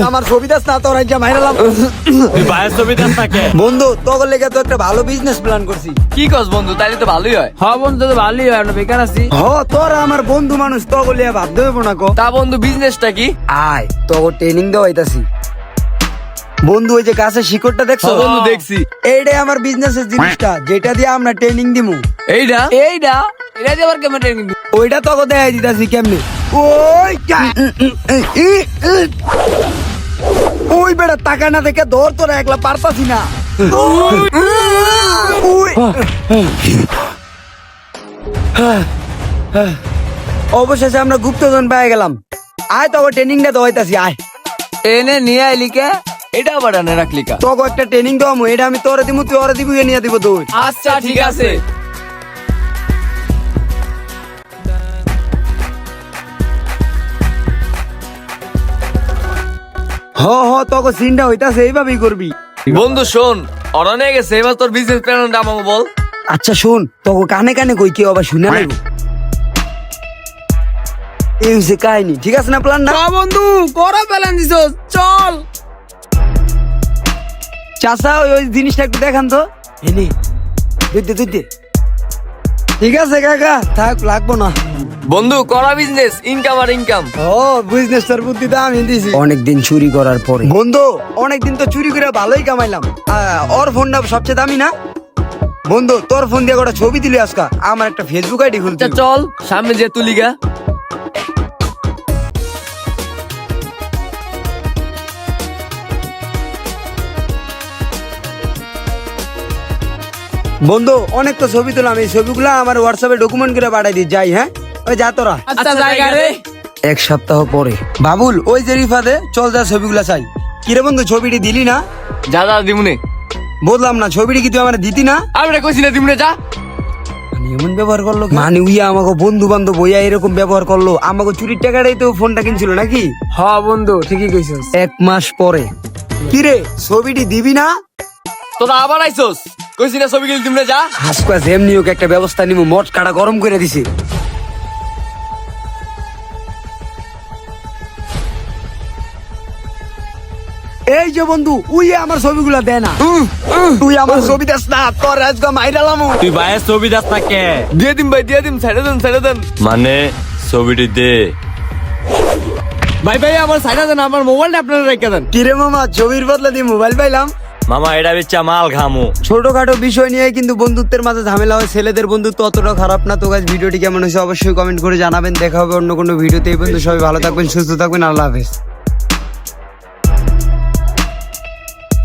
আমার ছবি দাস না তোর আইজা মাইরালাম। তুই ভাইয়ের ছবি দেন তাকে। বন্ধু তোর লেগে তো একটা ভালো বিজনেস প্ল্যান করছি। কি কস বন্ধু, তাইলে তো ভালোই হয়। হ্যাঁ বন্ধু তো ভালোই হয়, আমরা বেকার আছি। তোর আমার বন্ধু মানুষ তো লিয়া ভাবতে হইব না কো। তা বন্ধু বিজনেসটা কি? আয় তোকে ট্রেনিং দেওয়াইতাছি। বন্ধু ওই যে গাছের শিকড়টা দেখছো? হ্যাঁ বন্ধু দেখছি। এইটাই আমার বিজনেসের জিনিসটা, যেটা দিয়ে আমরা ট্রেনিং দিমু। এইটা এইটা এটা দিয়ে আবার কেমন ট্রেনিং? ওইটা তোকে দেখাই দিতাছি কেমনে। ওই ওই বেটা টাকা না দেখে ধর, তোরা একলা পারতাছি না। ওই। অবশেষে আমরা গুপ্তধন পেয়ে গেলাম। আয় তোকে ট্রেনিংটা দেওয়াইতাছি আয়। এনে নিয়ে আইলি কে? এটা আবার আনে রাখলি কা? তোকে একটা ট্রেনিং দেওয়ামু, এটা আমি তোরে দিমু, তুই ওরে দিবি, নিয়ে দিব তুই। আচ্ছা ঠিক আছে। তোকে সিনটা হইতাছে, এইভাবেই করবি। বন্ধু শোন, ওরা নিয়ে গেছে, এবার তোর বিজনেস প্ল্যানটা আমাকে বল। আচ্ছা শোন, তোকে কানে কানে কই, কেউ আবার শুনে লাগবো। এই হচ্ছে কাহিনী, ঠিক আছে না প্ল্যান না? বন্ধু করা প্ল্যান দিছো, চল। চাচা ওই জিনিসটা একটু দেখান তো। এনে দুইতে ঠিক আছে কাকা, থাক লাগবো না। বন্ধু করা বিজনেস, ইনকাম আর ইনকাম। বিজনেসটার বুদ্ধি তো আমি দিছি। অনেকদিন চুরি করার পরে বন্ধু, অনেকদিন তো চুরি করে ভালোই কামাইলাম। ওর ফোনটা সবচেয়ে দামি না? বন্ধু তোর ফোন দিয়ে একটা ছবি দিলি আজকা, আমার একটা ফেসবুক আইডি খুলতে। আচ্ছা চল সামনে যে তুলিগা। বন্ধু অনেক তো ছবি তুলাম, এই ছবিগুলো আমার হোয়াটসঅ্যাপে ডকুমেন্ট করে পাঠাই দিই, যাই। হ্যাঁ ওই যা তোরা। আচ্ছা জায়গা রে। এক সপ্তাহ পরে বাবুল ওই যে রিফাদে চল, যা ছবিগুলা চাই। কিরে বন্ধু ছবিটি দিলি না? যা যা দিমুনে। বললাম না ছবিটি কি তুই আমার দিতি না? আমরা কইছি না দিমুনে, যা। মানে এমন ব্যবহার করলো, মানে উইয়া আমাকে বন্ধু বান্ধব হইয়া এরকম ব্যবহার করলো। আমাকে চুরির টাকাটাই তো ফোনটা কিনছিল নাকি? হ্যাঁ বন্ধু ঠিকই কইছস। এক মাস পরে কিরে ছবিটি দিবি না? তোরা আবার আইছস, কইছি না ছবি গেলি দিমুনে, যা। হাসপাস এমনি ওকে একটা ব্যবস্থা নিব, মট কাটা গরম করে দিছে। এই যে বন্ধু উই আমার ছবিগুলা দে না। তুই আমার ছবি দেস না, তোর আজকে মাইরালাম। তুই ভাইয়ের ছবি দেন তাকে। দিয়ে দিম ভাই, দিয়ে দিম, ছেড়ে দেন ছেড়ে দেন। মানে ছবিটি দে। ভাই ভাই আমার সাইডা দেন, আমার মোবাইলটা আপনারা রেখে দেন। কিরে মামা, ছবির বদলে দিয়ে মোবাইল পাইলাম। মামা এটা বেচা মাল খামু। ছোটখাটো বিষয় নিয়ে কিন্তু বন্ধুত্বের মাঝে ঝামেলা হয়। ছেলেদের বন্ধুত্ব অতটা খারাপ না। তো গাইস ভিডিওটি কেমন হয়েছে অবশ্যই কমেন্ট করে জানাবেন। দেখা হবে অন্য কোনো ভিডিওতে। এই পর্যন্ত সবাই ভালো থাকবেন, সুস্থ থাকবেন, আল্লাহ হাফেজ।